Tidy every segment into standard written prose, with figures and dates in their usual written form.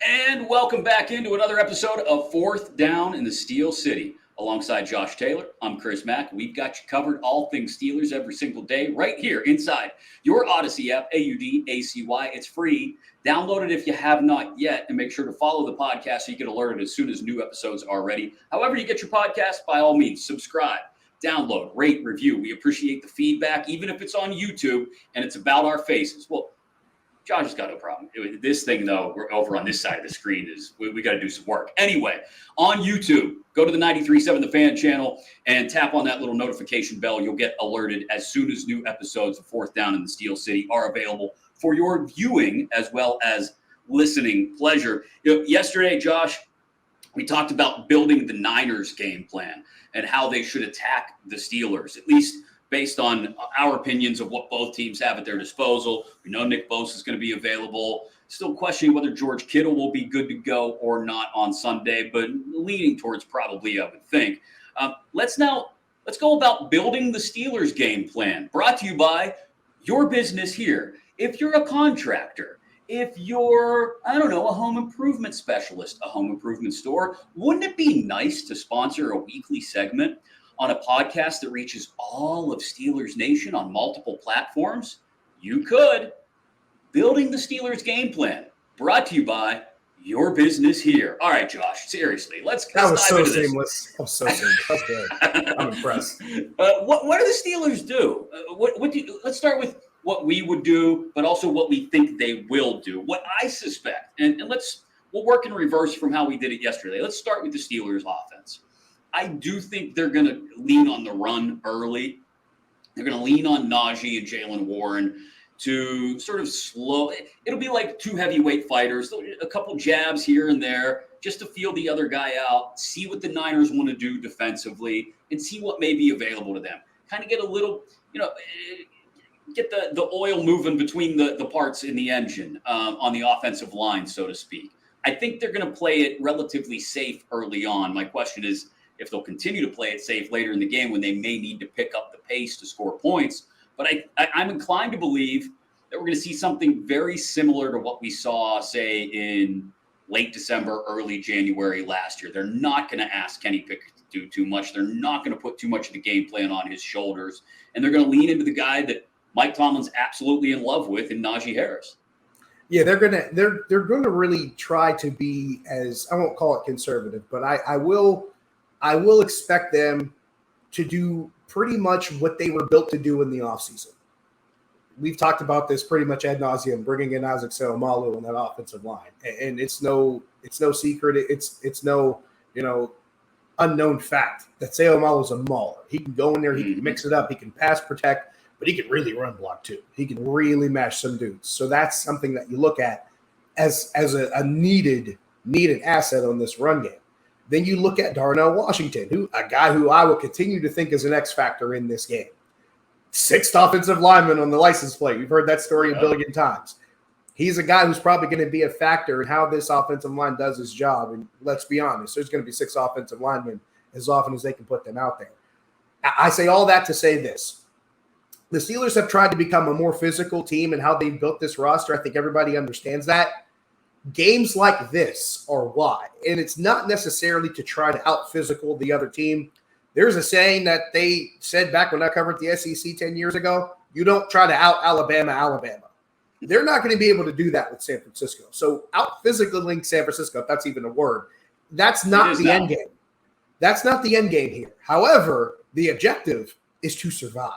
And welcome back into another episode of Fourth Down in the Steel City. Alongside Josh Taylor, I'm Chris Mack. We've got you covered all things Steelers every single day right here inside your Odyssey app, AUDACY. It's free. Download it if you have not yet, and make sure to follow the podcast so you get alerted as soon as new episodes are ready. However you get your podcast, by all means, subscribe, download, rate, review. We appreciate the feedback, even if it's on YouTube and it's about our faces. Well, Josh has got no problem. This thing, though, we're over on this side of the screen is we got to do some work. Anyway, on YouTube, go to the 93.7 The Fan channel and tap on that little notification bell. You'll get alerted as soon as new episodes of Fourth Down in the Steel City are available for your viewing as well as listening pleasure. Yesterday, Josh, we talked about building the Niners game plan and how they should attack the Steelers, at least based on our opinions of what both teams have at their disposal. We know Nick Bosa is going to be available. Still questioning whether George Kittle will be good to go or not on Sunday, but leaning towards probably, I would think. Let's go about building the Steelers game plan, brought to you by Your Business Here. If you're a contractor, if you're, a home improvement specialist, a home improvement store, wouldn't it be nice to sponsor a weekly segment on a podcast that reaches all of Steelers Nation on multiple platforms? You could. Building the Steelers game plan, brought to you by Your Business Here. All right, Josh, seriously, let's that was dive so into seamless. That was so seamless. That's good. I'm impressed. What do the Steelers do? Let's start with what we would do, but also what we think they will do. What I suspect, and we'll work in reverse from how we did it yesterday. Let's start with the Steelers offense. I do think they're going to lean on the run early. They're going to lean on Najee and Jaylen Warren to sort of slow. It'll be like two heavyweight fighters, a couple jabs here and there just to feel the other guy out, see what the Niners want to do defensively, and see what may be available to them. Kind of get a little, get the oil moving between the parts in the engine on the offensive line, so to speak. I think they're going to play it relatively safe early on. My question is, if they'll continue to play it safe later in the game when they may need to pick up the pace to score points. But I'm inclined to believe that we're going to see something very similar to what we saw, say, in late December, early January last year. They're not going to ask Kenny Pickett to do too much. They're not going to put too much of the game plan on his shoulders. And they're going to lean into the guy that Mike Tomlin's absolutely in love with in Najee Harris. Yeah, they're gonna really try to be, as I won't call it conservative, but I will expect them to do pretty much what they were built to do in the offseason. We've talked about this pretty much ad nauseum, bringing in Isaac Seumalo on that offensive line, and it's no secret. It's no unknown fact that Seumalo is a mauler. He can go in there, he can mix it up, he can pass protect, but he can really run block too. He can really mash some dudes. So that's something that you look at as a needed asset on this run game. Then you look at Darnell Washington, a guy who I will continue to think is an X factor in this game. 6th offensive lineman on the license plate. We've heard that story a billion times. He's a guy who's probably going to be a factor in how this offensive line does his job. And let's be honest, there's going to be 6 offensive linemen as often as they can put them out there. I say all that to say this. The Steelers have tried to become a more physical team and how they've built this roster. I think everybody understands that. Games like this are why. And it's not necessarily to try to out-physical the other team. There's a saying that they said back when I covered the SEC 10 years ago, you don't try to out-Alabama. They're not going to be able to do that with San Francisco. So out-physicaling San Francisco, if that's even a word, that's not the end game. That's not the end game here. However, the objective is to survive.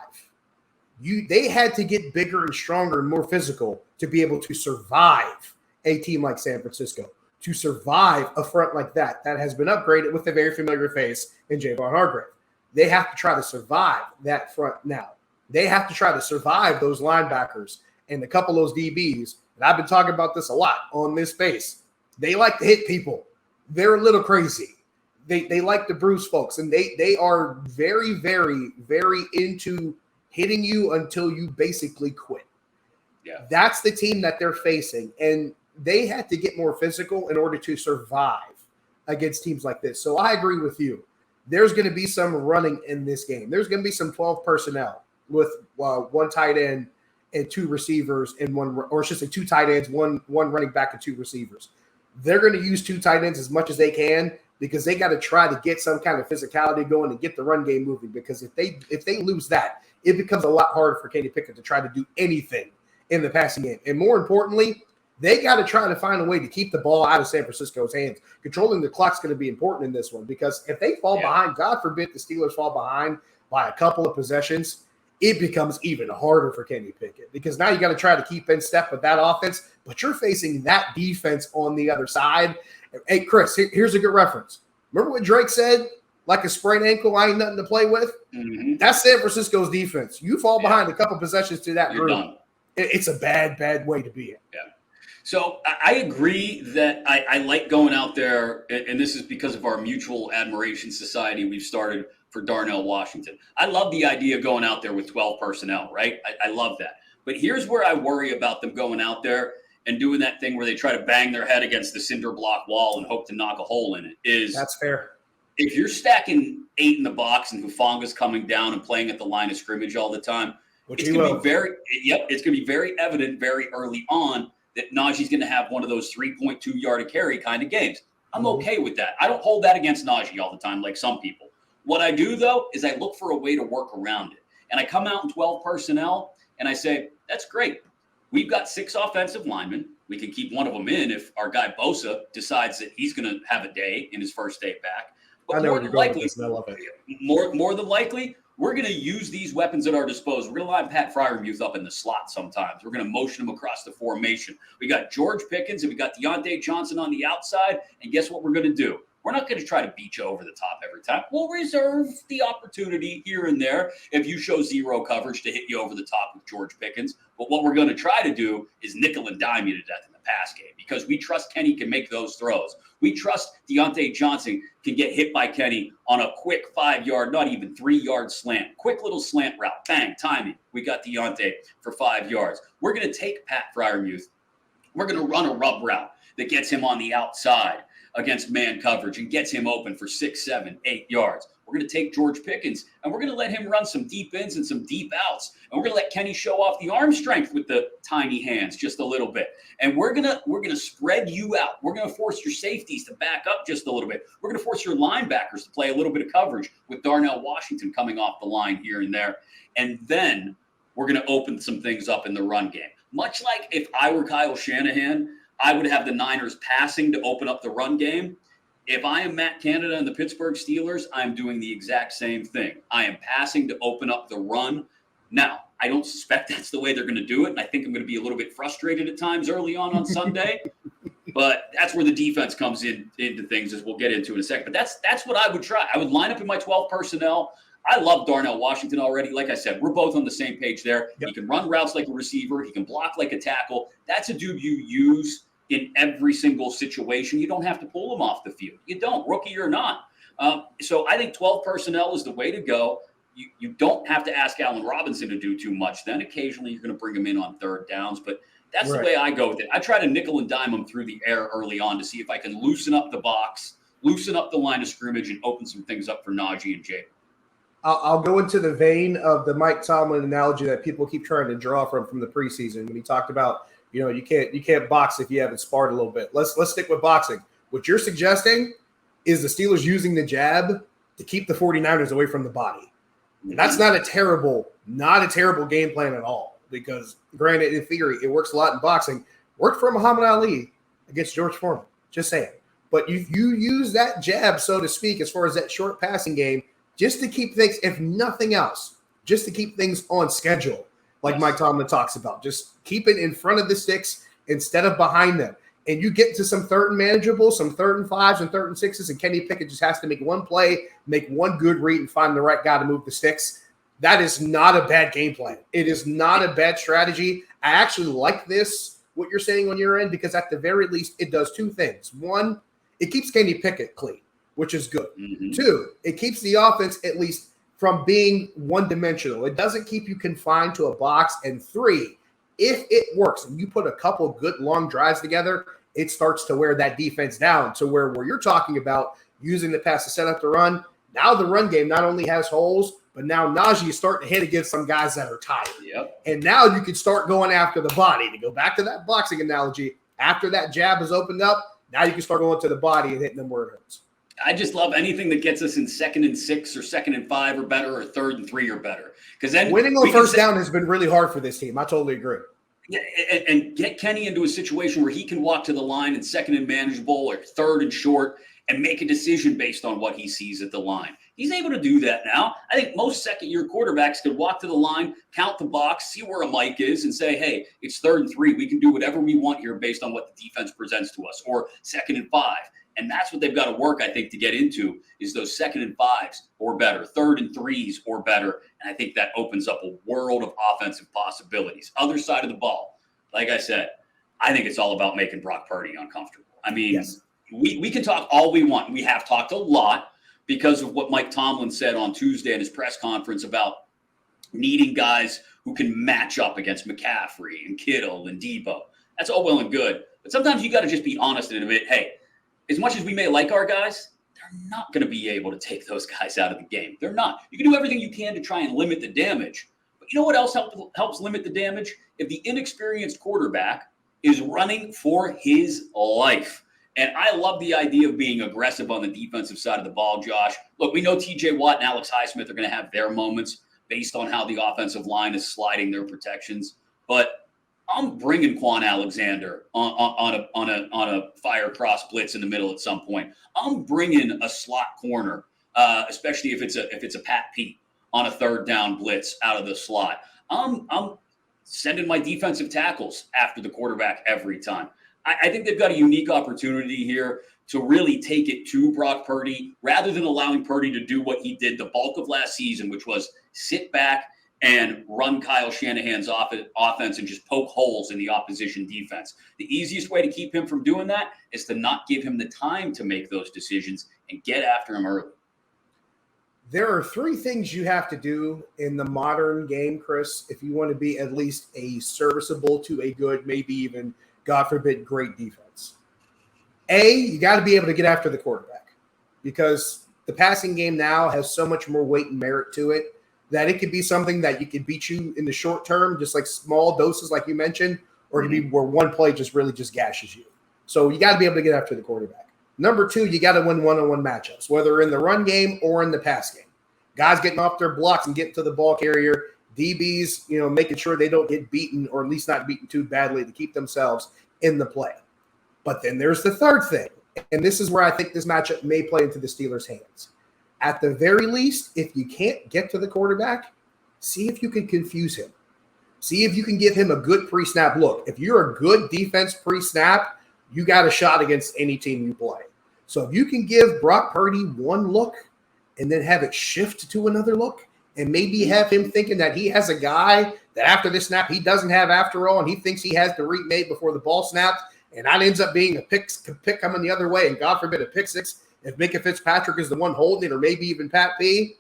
They had to get bigger and stronger and more physical to be able to survive a team like San Francisco, to survive a front like that has been upgraded with a very familiar face in Javon Hargrave. They have to try to survive that front now. They have to try to survive those linebackers and a couple of those DBs. And I've been talking about this a lot on this space. They like to hit people. They're a little crazy. They like to bruise folks, and they are very, very, very into hitting you until you basically quit. Yeah. That's the team that they're facing, and they had to get more physical in order to survive against teams like this. So I agree with you. There's going to be some running in this game. There's going to be some 12 personnel with one tight end and 2 receivers and one, or I should say 2 tight ends, one running back and 2 receivers. they're going to use two tight ends as much as they can because they got to try to get some kind of physicality going and get the run game moving. Because if they lose that, it becomes a lot harder for Kenny Pickett to try to do anything in the passing game. And more importantly, they got to try to find a way to keep the ball out of San Francisco's hands. Controlling the clock's going to be important in this one because if they fall behind, God forbid the Steelers fall behind by a couple of possessions, it becomes even harder for Kenny Pickett because now you got to try to keep in step with that offense, but you're facing that defense on the other side. Hey, Chris, here's a good reference. Remember what Drake said? Like a sprained ankle, I ain't nothing to play with. Mm-hmm. That's San Francisco's defense. You fall behind a couple possessions to that You're group. done. It's a bad way to be in. Yeah. So I agree that I like going out there, and this is because of our mutual admiration society we've started for Darnell Washington. I love the idea of going out there with 12 personnel, right? I love that. But here's where I worry about them going out there and doing that thing where they try to bang their head against the cinder block wall and hope to knock a hole in it. That's fair. If you're stacking 8 in the box and Hufanga's coming down and playing at the line of scrimmage all the time, it's going to be very evident very early on that Najee's going to have one of those 3.2 yard a carry kind of games. I'm okay with that. I don't hold that against Najee all the time like some people. What I do, though, is I look for a way to work around it. And I come out in 12 personnel, and I say, that's great. We've got 6 offensive linemen. We can keep one of them in if our guy Bosa decides that he's going to have a day in his first day back. But more than likely, more than likely, we're going to use these weapons at our disposal. We're going to line Pat Freiermuth up in the slot sometimes. We're going to motion him across the formation. We got George Pickens and we got Deontay Johnson on the outside. And guess what we're going to do? We're not going to try to beat you over the top every time. We'll reserve the opportunity here and there if you show zero coverage to hit you over the top with George Pickens. But what we're going to try to do is nickel and dime you to death in the pass game because we trust Kenny can make those throws. We trust Deontay Johnson can get hit by Kenny on a quick 5 yard, not even 3 yard slant. Quick little slant route. Bang, timing. We got Deontay for 5 yards. We're going to take Pat Freiermuth. We're going to run a rub route that gets him on the outside against man coverage and gets him open for 6, 7, 8 yards. We're going to take George Pickens and we're going to let him run some deep ins and some deep outs. And we're going to let Kenny show off the arm strength with the tiny hands just a little bit. And we're going to spread you out. We're going to force your safeties to back up just a little bit. We're going to force your linebackers to play a little bit of coverage with Darnell Washington coming off the line here and there. And then we're going to open some things up in the run game. Much like if I were Kyle Shanahan, I would have the Niners passing to open up the run game. If I am Matt Canada and the Pittsburgh Steelers, I'm doing the exact same thing. I am passing to open up the run. Now, I don't suspect that's the way they're going to do it, and I think I'm going to be a little bit frustrated at times early on Sunday. But that's where the defense comes into things, as we'll get into in a second. But that's what I would try. I would line up in my 12 personnel. I love Darnell Washington already. Like I said, we're both on the same page there. Yep. He can run routes like a receiver. He can block like a tackle. That's a dude you use in every single situation. You don't have to pull him off the field. You don't, rookie or not. So I think 12 personnel is the way to go. You don't have to ask Allen Robinson to do too much. Then occasionally you're going to bring him in on third downs. But that's the way I go with it. I try to nickel and dime him through the air early on to see if I can loosen up the box, loosen up the line of scrimmage, and open some things up for Najee and Jay. I'll go into the vein of the Mike Tomlin analogy that people keep trying to draw from the preseason when he talked about, you can't box if you haven't sparred a little bit. Let's stick with boxing. What you're suggesting is the Steelers using the jab to keep the 49ers away from the body. And that's not a terrible game plan at all. Because granted, in theory, it works a lot in boxing. Worked for Muhammad Ali against George Foreman. Just saying. But you use that jab, so to speak, as far as that short passing game, just to keep things, if nothing else, just to keep things on schedule, like Mike Tomlin talks about. Just keep it in front of the sticks instead of behind them. And you get to some third and manageable, some 3rd and 5s and 3rd and 6s, and Kenny Pickett just has to make one play, make one good read, and find the right guy to move the sticks. That is not a bad game plan. It is not a bad strategy. I actually like this, what you're saying on your end, because at the very least, it does two things. One, it keeps Kenny Pickett clean, which is good. Mm-hmm. 2, it keeps the offense at least from being one-dimensional. It doesn't keep you confined to a box. And 3, if it works and you put a couple of good long drives together, it starts to wear that defense down to where you're talking about using the pass to set up the run. Now the run game not only has holes, but now Najee is starting to hit against some guys that are tired. Yep. And now you can start going after the body. To go back to that boxing analogy, after that jab is opened up, Now you can start going to the body and hitting them where it hurts. I just love anything that gets us in 2nd and 6 or 2nd and 5 or better, or 3rd and 3 or better. Because then winning on first down has been really hard for this team. I totally agree. Yeah, and get Kenny into a situation where he can walk to the line in 2nd and manageable or 3rd and short and make a decision based on what he sees at the line. He's able to do that now. I think most second-year quarterbacks could walk to the line, count the box, see where a mic is, and say, hey, it's 3rd and 3. We can do whatever we want here based on what the defense presents to us, or 2nd and 5. And that's what they've got to work, I think, to get into is those 2nd and 5s or better, 3rd and 3s or better. And I think that opens up a world of offensive possibilities. Other side of the ball, like I said, I think it's all about making Brock Purdy uncomfortable. I mean, yes. we can talk all we want. We have talked a lot because of what Mike Tomlin said on Tuesday in his press conference about needing guys who can match up against McCaffrey and Kittle and Debo. That's all well and good. But sometimes you got to just be honest and admit, hey, as much as we may like our guys, they're not going to be able to take those guys out of the game. They're not. You can do everything you can to try and limit the damage. But you know what else helps limit the damage? If the inexperienced quarterback is running for his life. And I love the idea of being aggressive on the defensive side of the ball, Josh. Look, we know TJ Watt and Alex Highsmith are going to have their moments based on how the offensive line is sliding their protections. But I'm bringing Quan Alexander on a fire cross blitz in the middle at some point. I'm bringing a slot corner, especially if it's a Pat Pete on a 3rd down blitz out of the slot. I'm sending my defensive tackles after the quarterback every time. I think they've got a unique opportunity here to really take it to Brock Purdy rather than allowing Purdy to do what he did the bulk of last season, which was sit back and run Kyle Shanahan's offense and just poke holes in the opposition defense. The easiest way to keep him from doing that is to not give him the time to make those decisions and get after him early. There are 3 things you have to do in the modern game, Chris, if you want to be at least a serviceable to a good, maybe even, God forbid, great defense. A, you got to be able to get after the quarterback because the passing game now has so much more weight and merit to it that it could be something that you could beat you in the short term, just like small doses like you mentioned, or it could be where one play just really just gashes you. So you got to be able to get after the quarterback. Number 2, you got to win one-on-one matchups, whether in the run game or in the pass game. Guys getting off their blocks and getting to the ball carrier, DBs, making sure they don't get beaten or at least not beaten too badly to keep themselves in the play. But then there's the 3rd thing, and this is where I think this matchup may play into the Steelers' hands. At the very least, if you can't get to the quarterback, see if you can confuse him. See if you can give him a good pre-snap look. If you're a good defense pre-snap, you got a shot against any team you play. So if you can give Brock Purdy one look and then have it shift to another look and maybe have him thinking that he has a guy that after this snap he doesn't have after all and he thinks he has the read made before the ball snapped and that ends up being a pick coming the other way and God forbid a pick 6 if Minka Fitzpatrick is the one holding it or maybe even Pat P,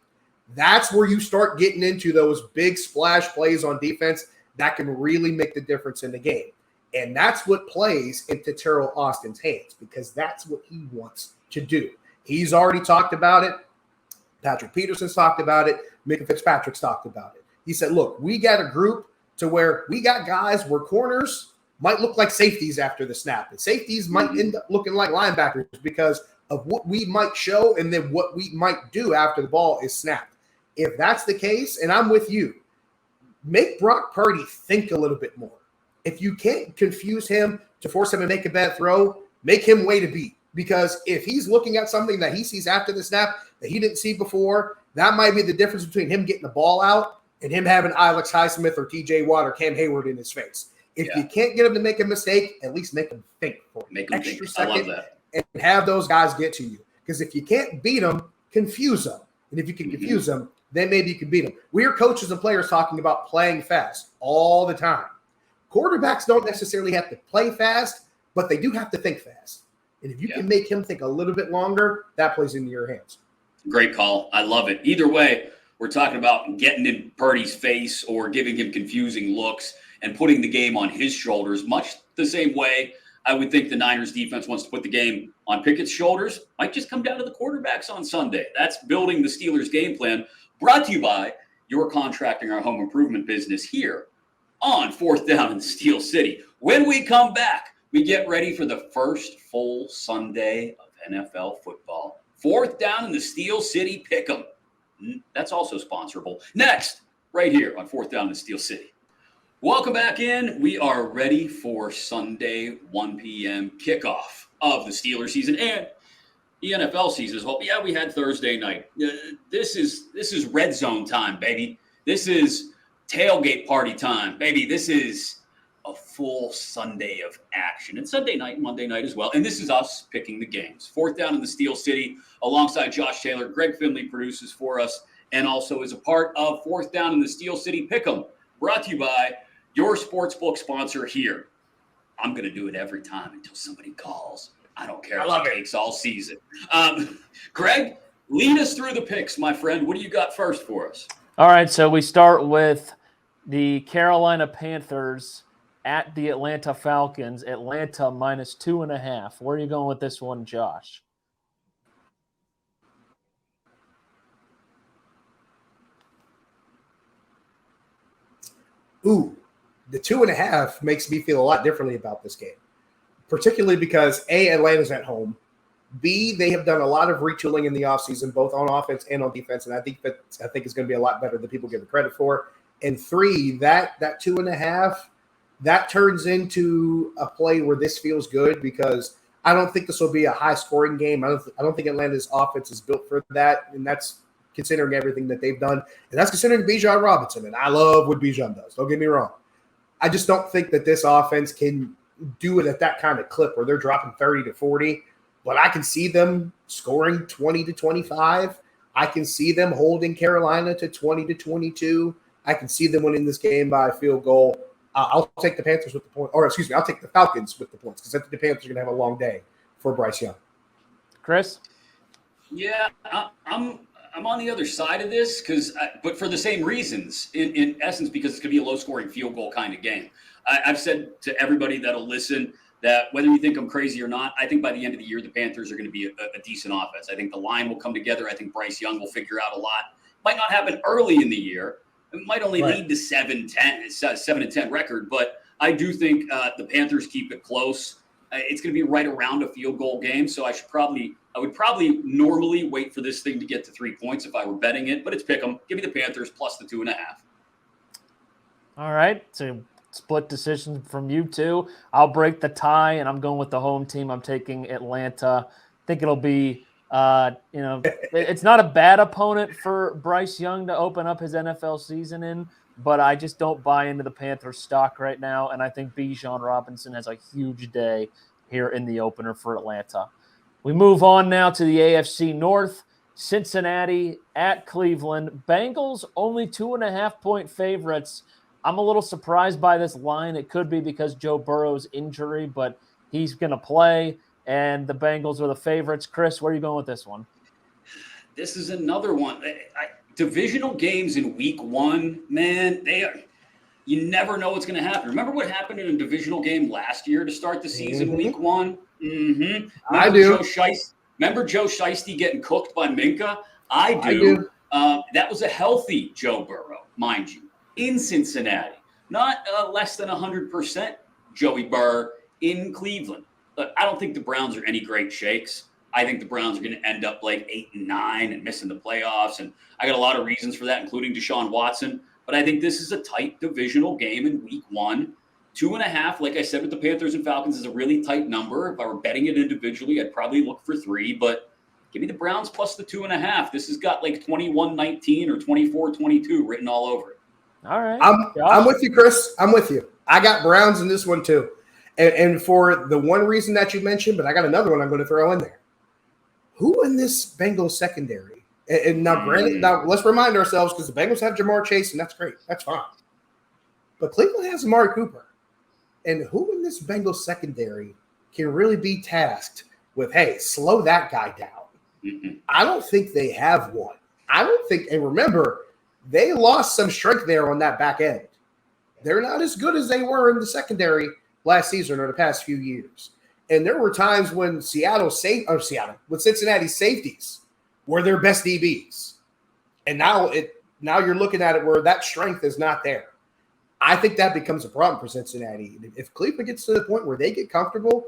that's where you start getting into those big splash plays on defense that can really make the difference in the game. And that's what plays into Terrell Austin's hands because that's what he wants to do. He's already talked about it. Patrick Peterson's talked about it. Minka Fitzpatrick's talked about it. He said, look, we got a group to where we got guys where corners might look like safeties after the snap. And safeties might end up looking like linebackers because of what we might show and then what we might do after the ball is snapped. If that's the case, and I'm with you, make Brock Purdy think a little bit more. If you can't confuse him to force him to make a bad throw, make him wait a beat. Because if he's looking at something that he sees after the snap that he didn't see before, that might be the difference between him getting the ball out and him having Alex Highsmith or TJ Watt or Cam Hayward in his face. If you can't get him to make a mistake, at least make him think for an extra second. I love that. And have those guys get to you. Because if you can't beat them, confuse them. And if you can confuse them, then maybe you can beat them. We hear coaches and players talking about playing fast all the time. Quarterbacks don't necessarily have to play fast, but they do have to think fast. And if you can make him think a little bit longer, that plays into your hands. Great call. I love it. Either way, we're talking about getting in Purdy's face or giving him confusing looks and putting the game on his shoulders, much the same way I would think the Niners defense wants to put the game on Pickett's shoulders. Might just come down to the quarterbacks on Sunday. That's building the Steelers game plan, brought to you by your contracting our home improvement business here on 4th Down in Steel City. When we come back, we get ready for the first full Sunday of NFL football. Fourth down in the Steel City Pick'em. That's also sponsorable. Next, right here on Fourth Down in the Steel City. Welcome back in. We are ready for Sunday 1 p.m. kickoff of the Steelers season and the NFL season as well. Yeah, we had Thursday night. This is red zone time, baby. This is tailgate party time, baby. This is a full Sunday of action. And Sunday night, Monday night as well. And this is us picking the games. Fourth Down in the Steel City alongside Josh Taylor. Greg Finley produces for us and also is a part of Fourth Down in the Steel City Pick'em, brought to you by your sportsbook sponsor here. I'm going to do it every time until somebody calls. I don't care. I love it. Takes all season. Greg, lead us through the picks, my friend. What do you got first for us? All right, so we start with the Carolina Panthers at the Atlanta Falcons. Atlanta -2.5. Where are you going with this one, Josh? Ooh, the 2.5 makes me feel a lot differently about this game, particularly because A, Atlanta's at home. B, they have done a lot of retooling in the offseason, both on offense and on defense, and I think it's going to be a lot better than people give it credit for. And 3, that 2.5, that turns into a play where this feels good because I don't think this will be a high-scoring game. I don't think Atlanta's offense is built for that, and that's considering everything that they've done. And that's considering Bijan Robinson, and I love what Bijan does. Don't get me wrong. I just don't think that this offense can do it at that kind of clip where they're dropping 30 to 40. But I can see them scoring 20 to 25. I can see them holding Carolina to 20 to 22. I can see them winning this game by a field goal. I'll take the Panthers with the point, or excuse me, I'll take the Falcons with the points because I think the Panthers are going to have a long day for Bryce Young. Chris? Yeah, I'm on the other side of this but for the same reasons, in essence, because it's going to be a low-scoring field goal kind of game. I've said to everybody that'll listen that whether you think I'm crazy or not, I think by the end of the year, the Panthers are going to be a decent offense. I think the line will come together. I think Bryce Young will figure out a lot. Might not happen early in the year. It might only lead to 7-10 record, but I do think the Panthers keep it close. It's going to be right around a field goal game, so I would probably normally wait for this thing to get to 3 points if I were betting it, but it's pick 'em. Give me the Panthers plus the 2.5. All right, so split decision from you two. I'll break the tie, and I'm going with the home team. I'm taking Atlanta. I think it'll be, it's not a bad opponent for Bryce Young to open up his NFL season in, but I just don't buy into the Panthers stock right now, and I think Bijan Robinson has a huge day here in the opener for Atlanta. We move on now to the AFC North. Cincinnati at Cleveland. Bengals only 2.5-point favorites. I'm a little surprised by this line. It could be because Joe Burrow's injury, but he's going to play, and the Bengals are the favorites. Chris, where are you going with this one? This is another one. Divisional games in week 1, man, you never know what's going to happen. Remember what happened in a divisional game last year to start the season, week 1? Mm-hmm. I do. Remember Joe Shiesty getting cooked by Minka? I do. That was a healthy Joe Burrow, mind you, in Cincinnati. Not less than 100% Joey Burr in Cleveland. But I don't think the Browns are any great shakes. I think the Browns are going to end up like 8-9 and missing the playoffs. And I got a lot of reasons for that, including Deshaun Watson. But I think this is a tight divisional game in week 1. 2.5, like I said, with the Panthers and Falcons is a really tight number. If I were betting it individually, I'd probably look for 3. But give me the Browns plus the 2.5. This has got like 21-19 or 24-22 written all over it. All right. I'm with you, Chris. I'm with you. I got Browns in this one too. And for the one reason that you mentioned, but I got another one I'm going to throw in there. Who in this Bengals secondary? And now, granted, let's remind ourselves because the Bengals have Jamar Chase, and that's great. That's fine. But Cleveland has Amari Cooper. And who in this Bengals secondary can really be tasked with, hey, slow that guy down? Mm-hmm. I don't think they have one. I don't think – and remember, they lost some strength there on that back end. They're not as good as they were in the secondary last season or the past few years. And there were times when with Cincinnati safeties were their best DBs. And now you're looking at it where that strength is not there. I think that becomes a problem for Cincinnati. If Cleveland gets to the point where they get comfortable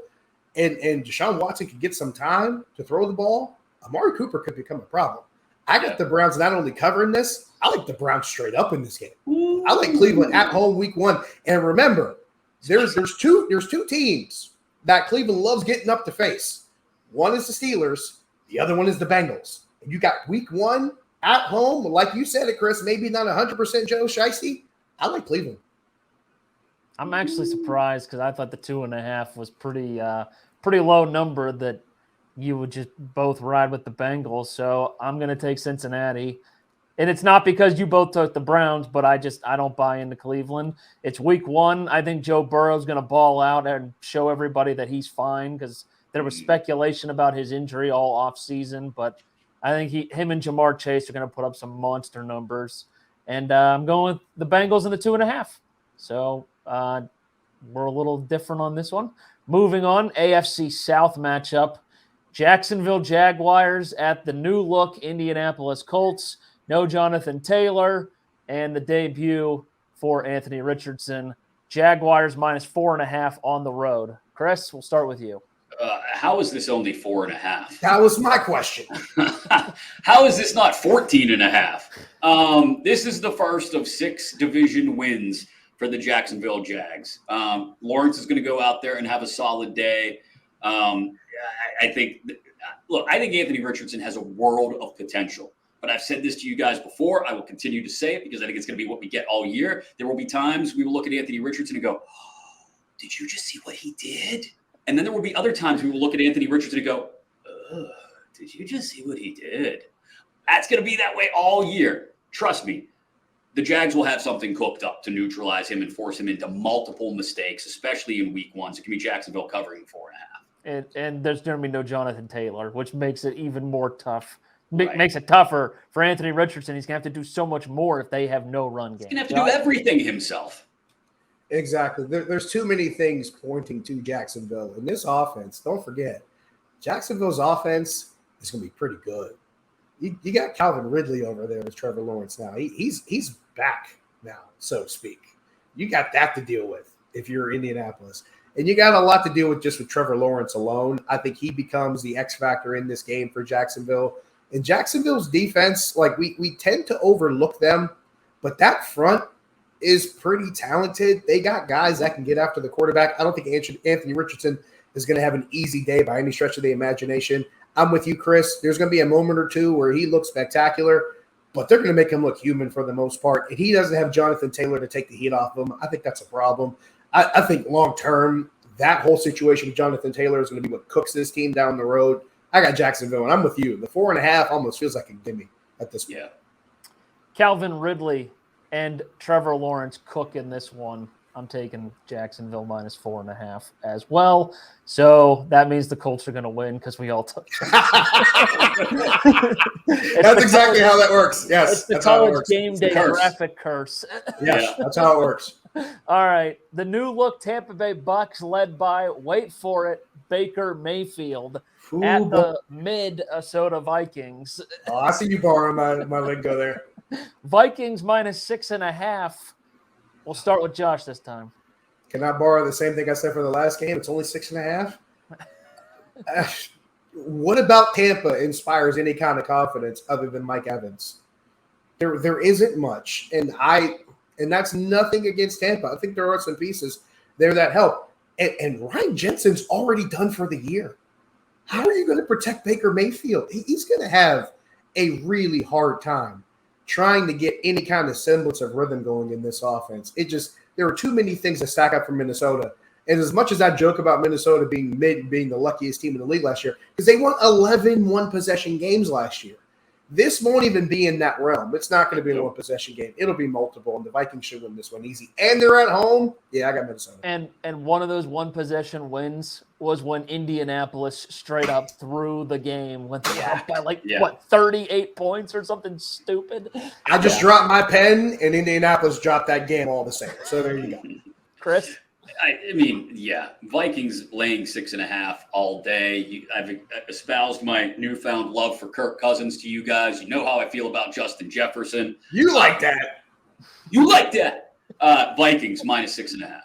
and Deshaun Watson can get some time to throw the ball, Amari Cooper could become a problem. I got the Browns not only covering this, I like the Browns straight up in this game. I like Cleveland at home week 1. And remember, there's two teams that Cleveland loves getting up to face. One is the Steelers, the other one is the Bengals. And you got week 1 at home, like you said it, Chris, maybe not 100% Joe Shiesty. I like Cleveland. I'm actually surprised because I thought the 2.5 was pretty low number that you would just both ride with the Bengals. So I'm going to take Cincinnati. And it's not because you both took the Browns, but I don't buy into Cleveland. It's week 1. I think Joe Burrow's going to ball out and show everybody that he's fine because there was speculation about his injury all offseason. But I think him and Jamar Chase are going to put up some monster numbers. And I'm going with the Bengals in the 2.5. So we're a little different on this one. Moving on, AFC South matchup. Jacksonville Jaguars at the new look Indianapolis Colts. No Jonathan Taylor, and the debut for Anthony Richardson. Jaguars minus 4.5 on the road. Chris, we'll start with you. How is this only 4.5? That was my question. How is this not 14.5? This is the first of 6 division wins for the Jacksonville Jags. Lawrence is going to go out there and have a solid day. I think Anthony Richardson has a world of potential. But I've said this to you guys before. I will continue to say it because I think it's going to be what we get all year. There will be times we will look at Anthony Richardson and go, oh, did you just see what he did? And then there will be other times we will look at Anthony Richardson and go, did you just see what he did? That's going to be that way all year. Trust me. The Jags will have something cooked up to neutralize him and force him into multiple mistakes, especially in week 1. So it can be Jacksonville covering 4.5. And there's going to be no Jonathan Taylor, which makes it even more tough. Right. Makes it tougher for Anthony Richardson. He's going to have to do so much more if they have no run game. He's going to have to do everything himself. Exactly. There's too many things pointing to Jacksonville. In this offense, don't forget, Jacksonville's offense is going to be pretty good. You got Calvin Ridley over there with Trevor Lawrence now. He's back now, so to speak. You got that to deal with if you're Indianapolis. And you got a lot to deal with just with Trevor Lawrence alone. I think he becomes the X factor in this game for Jacksonville. And Jacksonville's defense, like we tend to overlook them, but that front is pretty talented. They got guys that can get after the quarterback. I don't think Anthony Richardson is going to have an easy day by any stretch of the imagination. I'm with you, Chris. There's going to be a moment or two where he looks spectacular, but they're going to make him look human for the most part. And he doesn't have Jonathan Taylor to take the heat off him. I think that's a problem. I think long-term, that whole situation with Jonathan Taylor is going to be what cooks this team down the road. I got Jacksonville, and I'm with you. The 4.5 almost feels like a gimme at this point. Yeah. Calvin Ridley and Trevor Lawrence cook in this one. I'm taking Jacksonville minus 4.5 as well. So that means the Colts are going to win because we all took. That's exactly how that works. Yes, it's the that's how it college works. game day graphic curse. Yes, that's how it works. All right. The new look Tampa Bay Bucks led by, wait for it, Baker Mayfield at the Minnesota Vikings. Oh, I see you borrowing my lingo there. Vikings minus 6.5. We'll start with Josh this time. Can I borrow the same thing I said for the last game? It's only 6.5. What about Tampa inspires any kind of confidence other than Mike Evans? There isn't much, and that's nothing against Tampa. I think there are some pieces there that help. And Ryan Jensen's already done for the year. How are you going to protect Baker Mayfield? He's going to have a really hard time trying to get any kind of semblance of rhythm going in this offense. There are too many things that stack up for Minnesota. And as much as I joke about Minnesota being the luckiest team in the league last year, because they won 11 one-possession games last year. This won't even be in that realm. It's not going to be a one-possession game. It'll be multiple, and the Vikings should win this one easy. And they're at home. Yeah, I got Minnesota. And one of those one-possession wins was when Indianapolis straight up threw the game when they were up by 38 points or something stupid. I just dropped my pen, and Indianapolis dropped that game all the same. So there you go. Chris? I mean, yeah, Vikings laying 6.5 all day. I've espoused my newfound love for Kirk Cousins to you guys. You know how I feel about Justin Jefferson. You like that. You like that. Vikings -6.5.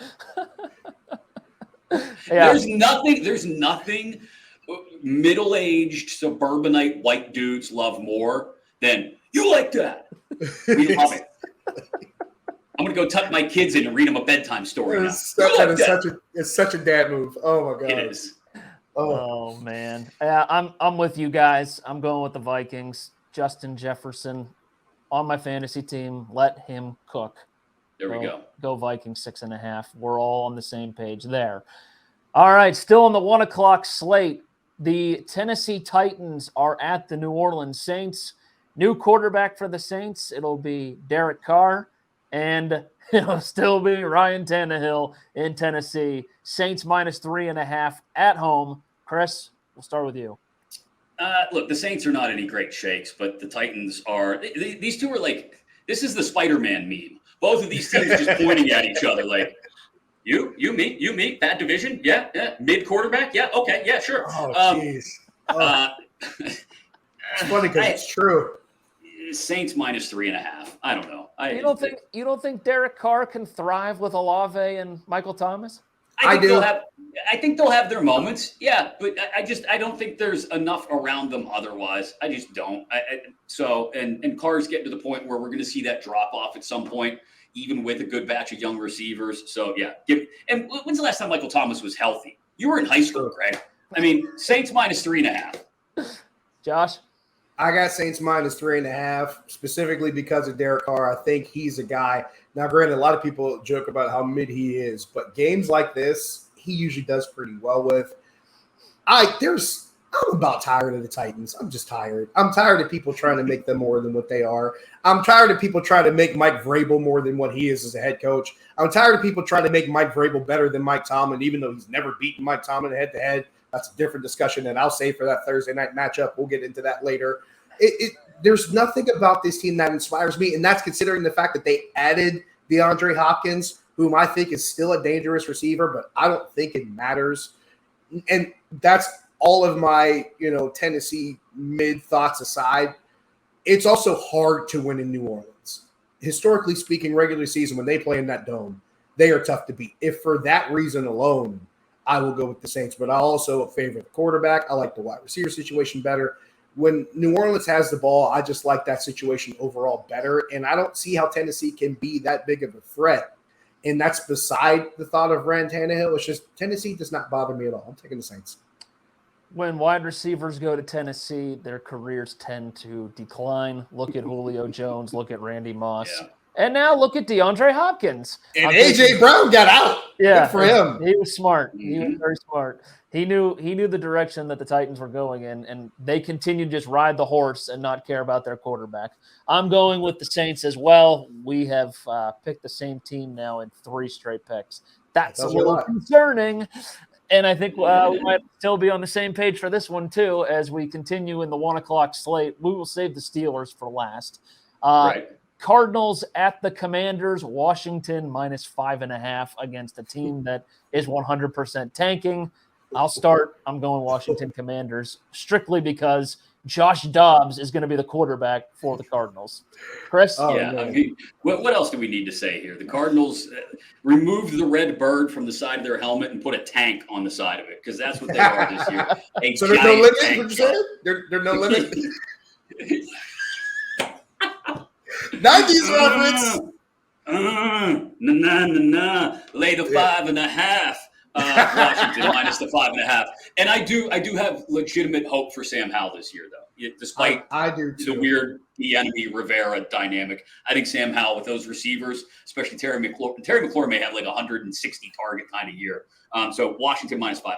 Yeah. There's nothing middle-aged suburbanite white dudes love more than you like that. We love it. I'm gonna go tuck my kids in and read them a bedtime story now. It's such a dad move. Oh my god. It is. Oh man. Yeah, I'm with you guys. I'm going with the Vikings. Justin Jefferson on my fantasy team. Let him cook. There we go. Go Vikings 6.5. We're all on the same page there. All right, still on the 1 o'clock slate. The Tennessee Titans are at the New Orleans Saints. New quarterback for the Saints. It'll be Derek Carr, and it'll still be Ryan Tannehill in Tennessee. Saints -3.5 at home. Chris, we'll start with you. Look, the Saints are not any great shakes, but the Titans are. These two are like, this is the Spider-Man meme. Both of these teams just pointing at each other like, you, me, bad division, yeah, mid quarterback, yeah, okay, yeah, sure. Oh, jeez. It's funny because it's true. Saints -3.5. I don't know. You don't think Derek Carr can thrive with Olave and Michael Thomas? I think they'll have their moments, yeah, but I don't think there's enough around them otherwise. I just don't. And Carr's getting to the point where we're going to see that drop off at some point, even with a good batch of young receivers. So yeah, and when's the last time Michael Thomas was healthy? You were in high school, Greg. I mean, Saints -3.5. Josh? I got Saints -3.5, specifically because of Derek Carr. I think he's a guy. Now, granted, a lot of people joke about how mid he is, but games like this, he usually does pretty well with. I'm about tired of the Titans. I'm just tired. I'm tired of people trying to make them more than what they are. I'm tired of people trying to make Mike Vrabel more than what he is as a head coach. I'm tired of people trying to make Mike Vrabel better than Mike Tomlin, even though he's never beaten Mike Tomlin head-to-head. That's a different discussion, and I'll save for that Thursday night matchup. We'll get into that later. There's nothing about this team that inspires me, and that's considering the fact that they added DeAndre Hopkins, whom I think is still a dangerous receiver, but I don't think it matters. And that's all of my, Tennessee mid thoughts aside. It's also hard to win in New Orleans. Historically speaking, regular season, when they play in that dome, they are tough to beat. If for that reason alone, I will go with the Saints, but I also favor the quarterback. I like the wide receiver situation better. When New Orleans has the ball, I just like that situation overall better, and I don't see how Tennessee can be that big of a threat. And that's beside the thought of Ryan Tannehill. It's just Tennessee does not bother me at all. I'm taking the Saints. When wide receivers go to Tennessee, their careers tend to decline. Look at Julio Jones. Look at Randy Moss. Yeah. And now look at DeAndre Hopkins. And A.J. Brown got out. Yeah, good for him. He was smart. Mm-hmm. He was very smart. He knew the direction that the Titans were going in, and they continue to just ride the horse and not care about their quarterback. I'm going with the Saints as well. We have picked the same team now in 3 straight picks. That's a little concerning. And I think we might still be on the same page for this one, too, as we continue in the 1 o'clock slate. We will save the Steelers for last. Right. Cardinals at the Commanders, Washington -5.5 against a team that is 100% tanking. I'll start. I'm going Washington Commanders strictly because Josh Dobbs is going to be the quarterback for the Cardinals. Chris? I mean, what else do we need to say here? The Cardinals removed the red bird from the side of their helmet and put a tank on the side of it because that's what they are this year. So there's no limit? What you said? There's no limit? 90s reference. Lay the 5.5. Washington minus the 5.5. And I do have legitimate hope for Sam Howell this year, though. Despite I do too. The weird Bieniemy Rivera dynamic, I think Sam Howell with those receivers, especially Terry McLaurin may have like 160 target kind of year. So Washington minus 5.5.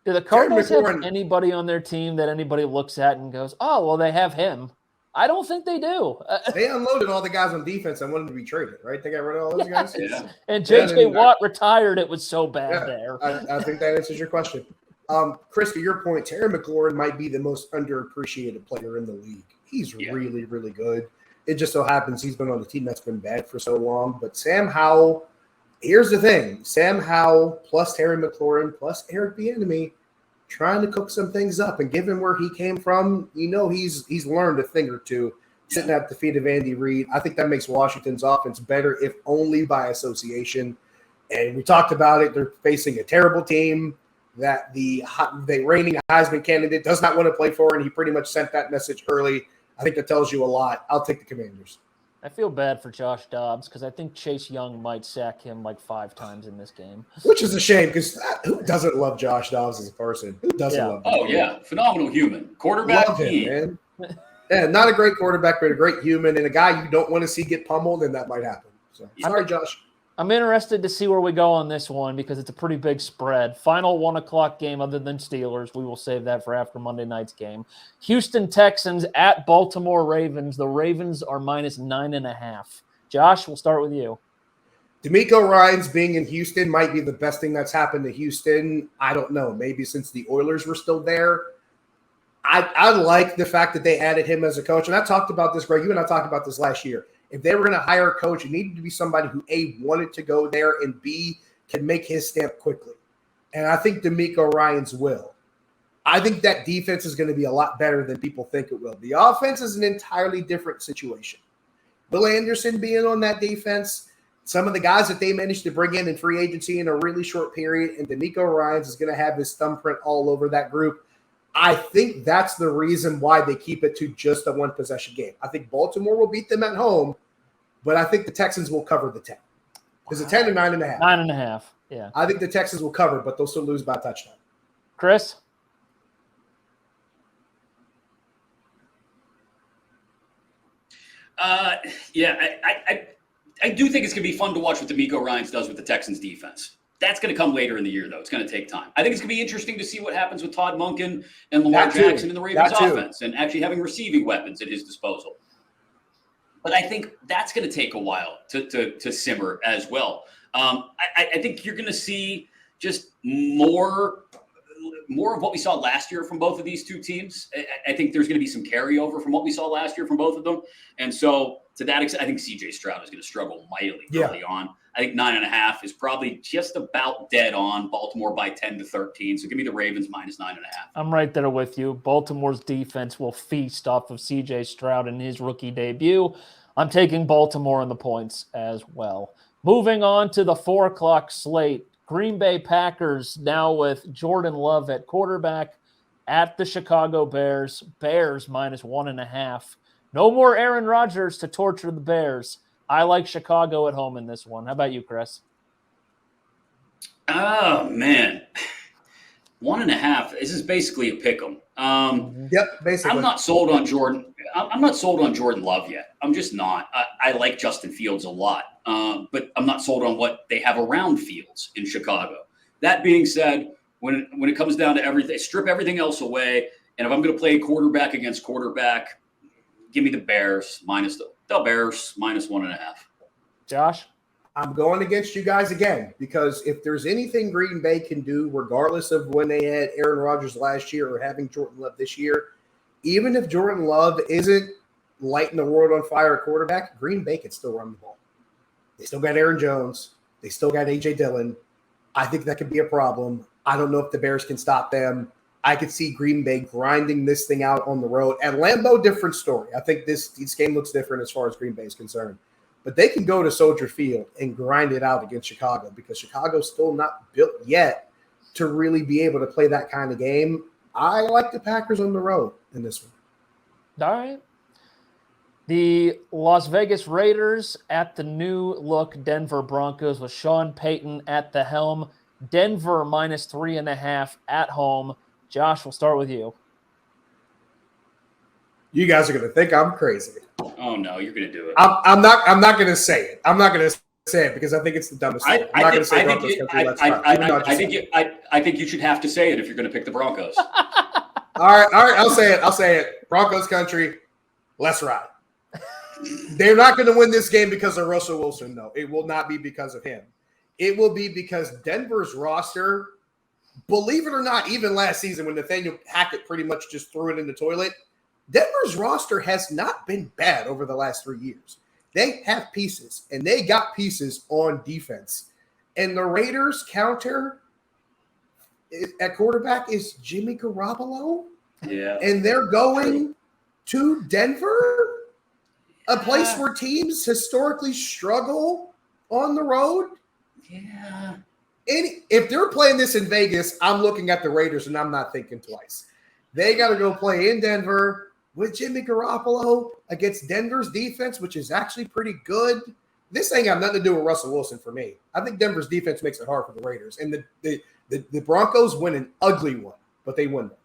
Do the Cardinals have anybody on their team that anybody looks at and goes, "Oh, well, they have him"? I don't think they do. They unloaded all the guys on defense and wanted to be traded, right? They got rid of all those guys. Yeah. And J.J. Watt retired. It was so bad there. I think that answers your question. Chris, to your point, Terry McLaurin might be the most underappreciated player in the league. He's really, really good. It just so happens he's been on the team that's been bad for so long. But Sam Howell, here's the thing. Sam Howell plus Terry McLaurin plus Eric Bieniemy trying to cook some things up, and given where he came from, he's learned a thing or two sitting at the feet of Andy Reid. I think that makes Washington's offense better, if only by association. And we talked about it. They're facing a terrible team that the reigning Heisman candidate does not want to play for, and he pretty much sent that message early. I think that tells you a lot. I'll take the Commanders. I feel bad for Josh Dobbs because I think Chase Young might sack him like 5 times in this game. Which is a shame because who doesn't love Josh Dobbs as a person? Who doesn't love him? Oh, yeah. Phenomenal human. Quarterback. Love him, man. Yeah, not a great quarterback, but a great human and a guy you don't want to see get pummeled, and that might happen. So sorry, Josh. I'm interested to see where we go on this one because it's a pretty big spread. Final 1 o'clock game other than Steelers. We will save that for after Monday night's game. Houston Texans at Baltimore Ravens. The Ravens are minus 9.5. Josh, we'll start with you. DeMeco Ryans being in Houston might be the best thing that's happened to Houston. I don't know. Maybe since the Oilers were still there. I like the fact that they added him as a coach. And I talked about this, Greg. You and I talked about this last year. If they were going to hire a coach, it needed to be somebody who, A, wanted to go there, and B, can make his stamp quickly. And I think DeMeco Ryans will. I think that defense is going to be a lot better than people think it will. The offense is an entirely different situation. Bill Anderson being on that defense, some of the guys that they managed to bring in free agency in a really short period, and DeMeco Ryans is going to have his thumbprint all over that group. I think that's the reason why they keep it to just a one-possession game. I think Baltimore will beat them at home, but I think the Texans will cover the 10. Is it 10 or 9.5? 9.5, yeah. I think the Texans will cover, but they'll still lose by a touchdown. Chris? Yeah, I do think it's going to be fun to watch what DeMeco Ryans does with the Texans defense. That's going to come later in the year, though. It's going to take time. I think it's going to be interesting to see what happens with Todd Monken and Lamar Jackson in the Ravens offense and actually having receiving weapons at his disposal. But I think that's going to take a while to simmer as well. I think you're going to see just more of what we saw last year from both of these two teams. I think there's going to be some carryover from what we saw last year from both of them. And so to that extent, I think C.J. Stroud is going to struggle mightily early on. I think 9.5 is probably just about dead on. Baltimore by 10 to 13. So give me the Ravens minus 9.5. I'm right there with you. Baltimore's defense will feast off of C.J. Stroud in his rookie debut. I'm taking Baltimore in the points as well. Moving on to the 4 o'clock slate. Green Bay Packers now with Jordan Love at quarterback at the Chicago Bears. Bears minus 1.5. No more Aaron Rodgers to torture the Bears. I like Chicago at home in this one. How about you, Chris? Oh, man. 1.5. This is basically a pick 'em. Yep, basically. I'm not sold on Jordan. I'm not sold on Jordan Love yet. I'm just not. I like Justin Fields a lot, but I'm not sold on what they have around Fields in Chicago. That being said, when it comes down to everything, strip everything else away, and if I'm going to play quarterback against quarterback, give me the Bears minus the Bears minus 1.5. Josh? I'm going against you guys again because if there's anything Green Bay can do, regardless of when they had Aaron Rodgers last year or having Jordan Love this year, even if Jordan Love isn't lighting the world on fire at quarterback, Green Bay can still run the ball. They still got Aaron Jones. They still got A.J. Dillon. I think that could be a problem. I don't know if the Bears can stop them. I could see Green Bay grinding this thing out on the road. At Lambeau, different story. I think this game looks different as far as Green Bay is concerned. But they can go to Soldier Field and grind it out against Chicago because Chicago's still not built yet to really be able to play that kind of game. I like the Packers on the road in this one. All right. The Las Vegas Raiders at the new-look Denver Broncos with Sean Payton at the helm. Denver minus 3.5 at home. Josh, we'll start with you. You guys are going to think I'm crazy. Oh no, you're going to do it. I'm not going to say it. I'm not going to say it because I think it's the dumbest thing. I'm not going to say Broncos country. I think you should have to say it if you're going to pick the Broncos. All right. I'll say it. Broncos country. Let's ride. They're not going to win this game because of Russell Wilson, though. It will not be because of him. It will be because Denver's roster, believe it or not, even last season when Nathaniel Hackett pretty much just threw it in the toilet, Denver's roster has not been bad over the last 3 years. They have pieces, and they got pieces on defense. And the Raiders' counter at quarterback is Jimmy Garoppolo. Yeah. And they're going to Denver. a place where teams historically struggle on the road. Yeah. If they're playing this in Vegas, I'm looking at the Raiders and I'm not thinking twice. They got to go play in Denver with Jimmy Garoppolo against Denver's defense, which is actually pretty good. This ain't got nothing to do with Russell Wilson for me. I think Denver's defense makes it hard for the Raiders. And the Broncos win an ugly one, but they win them.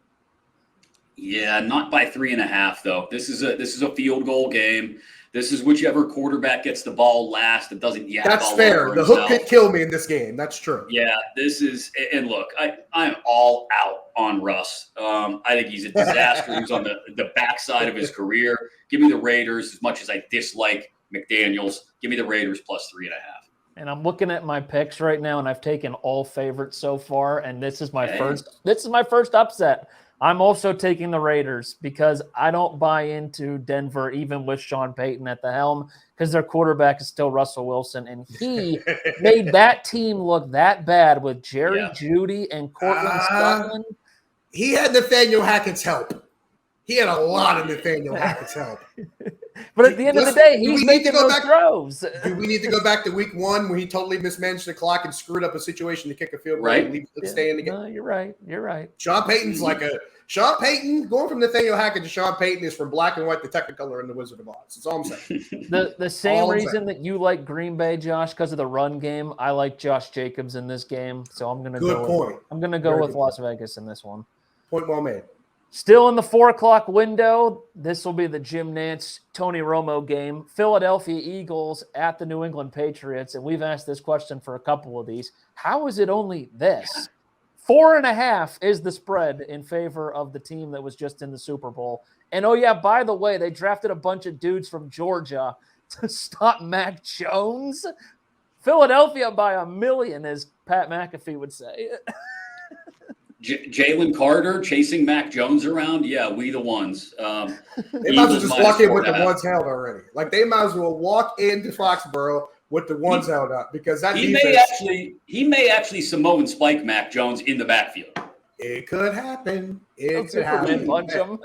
Yeah, not by 3.5 though. This is a field goal game. This is whichever quarterback gets the ball last that doesn't yap. That's all fair. over The himself. hook could kill me in this game. That's true. Yeah, this is, and look, I'm all out on Russ. I think he's a disaster. He's on the backside of his career. Give me the Raiders. As much as I dislike McDaniels, give me the Raiders plus 3.5. And I'm looking at my picks right now, and I've taken all favorites so far, and this is my first upset. I'm also taking the Raiders because I don't buy into Denver, even with Sean Payton at the helm, because their quarterback is still Russell Wilson, and he made that team look that bad with Jerry Jeudy and Cortland Sutton. He had Nathaniel Hackett's help. He had a lot of Nathaniel Hackett's help. But at the end of the day, he's making those throws. Do we need to go back to week 1 where he totally mismanaged the clock and screwed up a situation to kick a field goal and stay in the game? No, you're right. You're right. Sean Payton's Sean Payton, going from Nathaniel Hackett to Sean Payton is from black and white to Technicolor in The Wizard of Oz. That's all I'm saying. The same reason that you like Green Bay, Josh, because of the run game, I like Josh Jacobs in this game. So I'm gonna go with Las Vegas in this one. Point well made. Still in the 4:00 window, this will be the Jim Nantz, Tony Romo game. Philadelphia Eagles at the New England Patriots. And we've asked this question for a couple of these. How is it only this? 4.5 is the spread in favor of the team that was just in the Super Bowl. And, oh, yeah, by the way, they drafted a bunch of dudes from Georgia to stop Mac Jones. Philadelphia by 1 million, as Pat McAfee would say. Jalen Carter chasing Mac Jones around. Yeah, we the ones. They might as well just walk in with the ones held already. Like, they might as well walk into Foxborough with the ones held up because that he may actually Samoan spike Mac Jones in the backfield. It could happen. Punch him.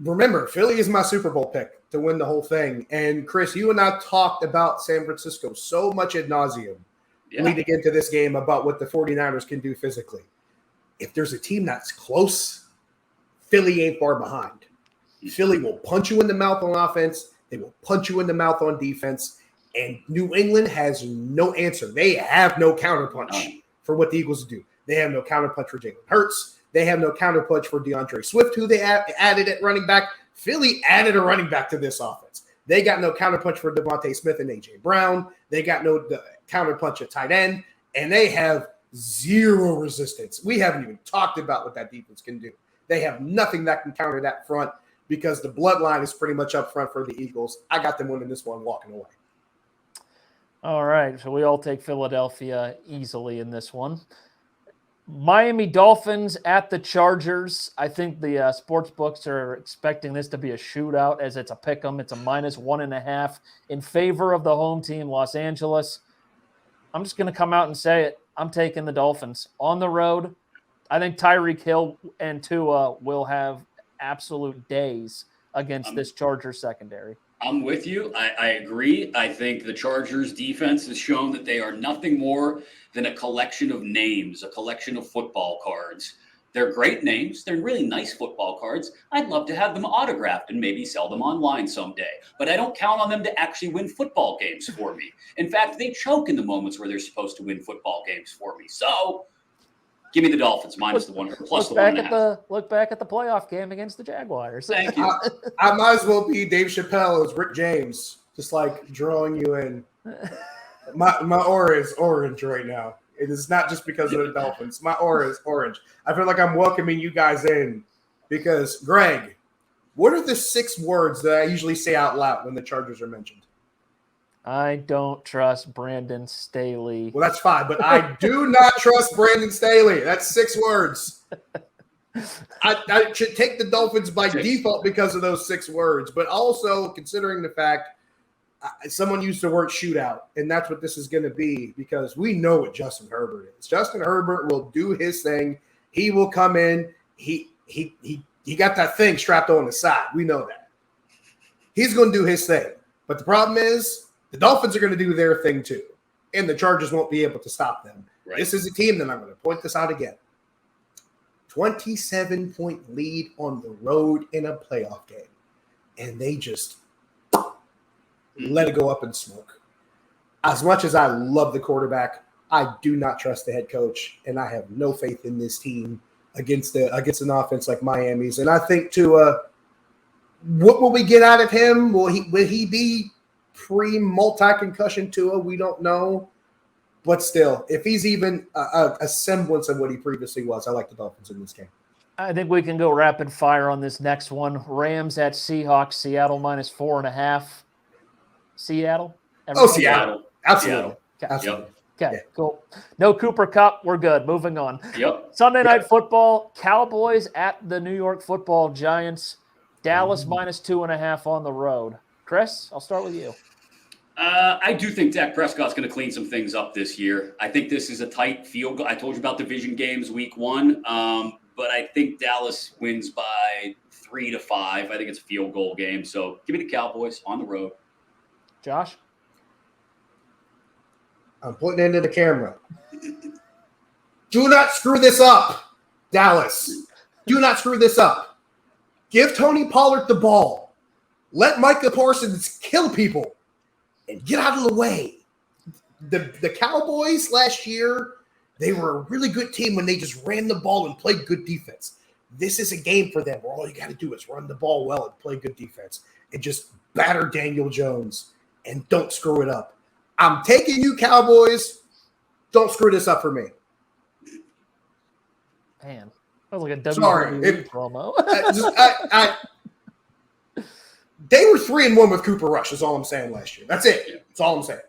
Remember, Philly is my Super Bowl pick to win the whole thing. And Chris, you and I talked about San Francisco so much ad nauseum leading into this game about what the 49ers can do physically. If there's a team that's close, Philly ain't far behind. Philly will punch you in the mouth on offense. They will punch you in the mouth on defense. And New England has no answer. They have no counterpunch for what the Eagles do. They have no counterpunch for Jalen Hurts. They have no counterpunch for DeAndre Swift, who they added at running back. Philly added a running back to this offense. They got no counterpunch for Devontae Smith and A.J. Brown. They got no counterpunch at tight end. And they have zero resistance. We haven't even talked about what that defense can do. They have nothing that can counter that front because the bloodline is pretty much up front for the Eagles. I got them winning this one walking away. All right, so we all take Philadelphia easily in this one. Miami Dolphins at the Chargers. I think the sports books are expecting this to be a shootout as it's a pick 'em. It's a -1.5 in favor of the home team, Los Angeles. I'm just going to come out and say it. I'm taking the Dolphins on the road. I think Tyreek Hill and Tua will have absolute days against this Chargers secondary. I'm with you. I agree. I think the Chargers defense has shown that they are nothing more than a collection of names, a collection of football cards. They're great names. They're really nice football cards. I'd love to have them autographed and maybe sell them online someday. But I don't count on them to actually win football games for me. In fact, they choke in the moments where they're supposed to win football games for me. So give me the Dolphins plus the 1.5. Look back at the playoff game against the Jaguars. Thank you. I might as well be Dave Chappelle as Rick James, just like drawing you in. My aura is orange right now. It is not just because of the Dolphins. My aura is orange. I feel like I'm welcoming you guys in because, Greg, what are the 6 words that I usually say out loud when the Chargers are mentioned? I don't trust Brandon Staley. Well, that's fine, but I do not trust Brandon Staley. That's 6 words. I should take the Dolphins by default because of those 6 words, but also considering the fact someone used the word shootout, and that's what this is going to be because we know what Justin Herbert is. Justin Herbert will do his thing. He will come in. He got that thing strapped on the side. We know that. He's going to do his thing. But the problem is the Dolphins are going to do their thing too. And the Chargers won't be able to stop them. Right. This is a team that I'm going to point this out again. 27-point lead on the road in a playoff game. And they just let it go up in smoke. As much as I love the quarterback, I do not trust the head coach, and I have no faith in this team against an offense like Miami's. And I think what will we get out of him? Will he be pre-multi-concussion Tua? We don't know. But still, if he's even a semblance of what he previously was, I like the Dolphins in this game. I think we can go rapid fire on this next one. Rams at Seahawks. Seattle -4.5. Seattle? Seattle. Absolutely. Okay. Absolutely. Yep. Okay, Yeah. cool. No Cooper Kupp. We're good. Moving on. Yep. Sunday Night Football. Cowboys at the New York Football Giants. Dallas -2.5 on the road. Chris, I'll start with you. I do think Dak Prescott's going to clean some things up this year. I think this is a tight field goal. I told you about division games week 1, but I think Dallas wins by 3 to 5. I think it's a field goal game. So give me the Cowboys on the road. Josh? I'm pointing into the camera. Do not screw this up, Dallas. Do not screw this up. Give Tony Pollard the ball. Let Micah Parsons kill people and get out of the way. The Cowboys last year, they were a really good team when they just ran the ball and played good defense. This is a game for them where all you got to do is run the ball well and play good defense and just batter Daniel Jones and don't screw it up. I'm taking you, Cowboys. Don't screw this up for me. Man, that was like a Sorry, WWE promo. They were 3-1 with Cooper Rush, is all I'm saying last year. That's it. That's all I'm saying.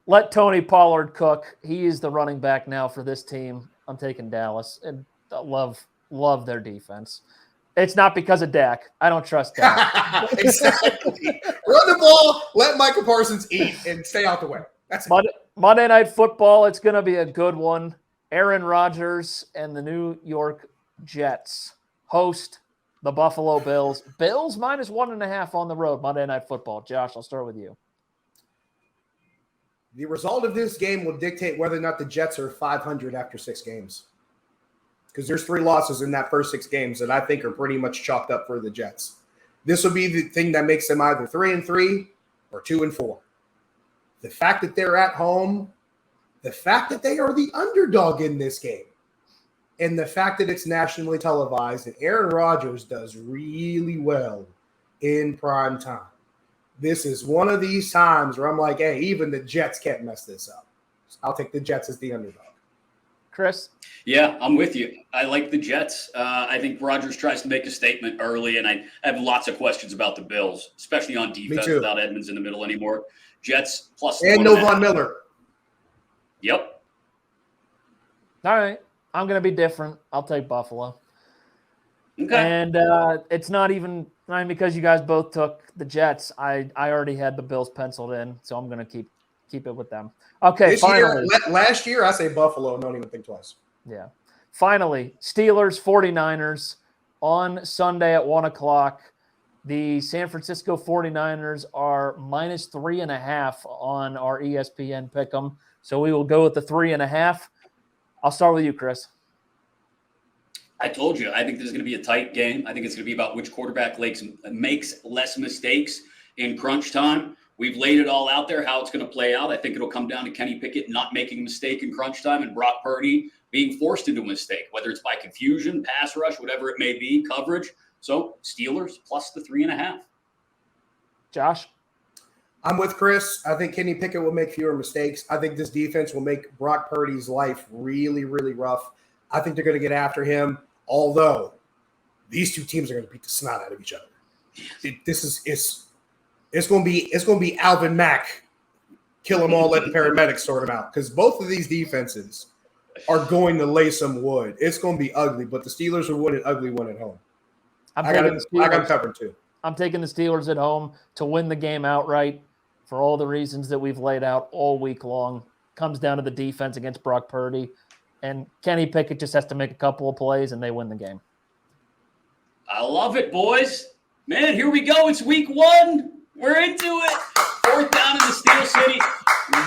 Let Tony Pollard cook. He is the running back now for this team. I'm taking Dallas, and I love their defense. It's not because of Dak. I don't trust Dak. Exactly. Run the ball, let Micah Parsons eat, and stay out the way. That's it. Monday Night Football, it's going to be a good one. Aaron Rodgers and the New York Jets host the Buffalo Bills. Bills -1.5 on the road, Monday Night Football. Josh, I'll start with you. The result of this game will dictate whether or not the Jets are 500 after 6 games. Because there's 3 losses in that first 6 games that I think are pretty much chalked up for the Jets. This will be the thing that makes them either 3-3 or 2-4. The fact that they're at home, the fact that they are the underdog in this game, and the fact that it's nationally televised and Aaron Rodgers does really well in prime time. This is one of these times where I'm like, hey, even the Jets can't mess this up. I'll take the Jets as the underdog. Chris? Yeah, I'm with you. I like the Jets. I think Rodgers tries to make a statement early, and I have lots of questions about the Bills, especially on defense without Edmonds in the middle anymore. Jets plus and no Von Miller. Yep. All right. I'm going to be different. I'll take Buffalo. Okay. And it's not even because you guys both took the Jets. I already had the Bills penciled in, so I'm going to keep it with them. Okay, finally. Last year, I say Buffalo. Don't even think twice. Yeah. Finally, Steelers, 49ers on Sunday at 1 o'clock. The San Francisco 49ers are -3.5 on our ESPN pick'em. So we will go with the 3.5. I'll start with you, Chris. I told you, I think this is going to be a tight game. I think it's going to be about which quarterback makes less mistakes in crunch time. We've laid it all out there, how it's going to play out. I think it'll come down to Kenny Pickett not making a mistake in crunch time and Brock Purdy being forced into a mistake, whether it's by confusion, pass rush, whatever it may be, coverage. So Steelers plus the 3.5. Josh? I'm with Chris. I think Kenny Pickett will make fewer mistakes. I think this defense will make Brock Purdy's life really, really rough. I think they're going to get after him, although these two teams are going to beat the snot out of each other. It's going to be Alvin Mack, kill them all, let the paramedics sort them out, because both of these defenses are going to lay some wood. It's going to be ugly, but the Steelers will win an ugly one at home. I got them covered too. I'm taking the Steelers at home to win the game outright for all the reasons that we've laid out all week long. Comes down to the defense against Brock Purdy. And Kenny Pickett just has to make a couple of plays, and they win the game. I love it, boys. Man, here we go. It's week 1. We're into it. Fourth down in the Steel City.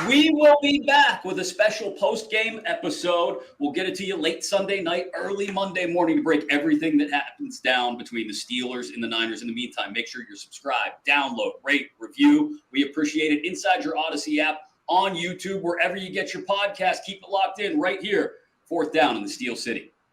We will be back with a special post-game episode. We'll get it to you late Sunday night, early Monday morning to break everything that happens down between the Steelers and the Niners. In the meantime, make sure you're subscribed, download, rate, review. We appreciate it inside your Odyssey app, on YouTube, wherever you get your podcast. Keep it locked in right here. Fourth down in the Steel City.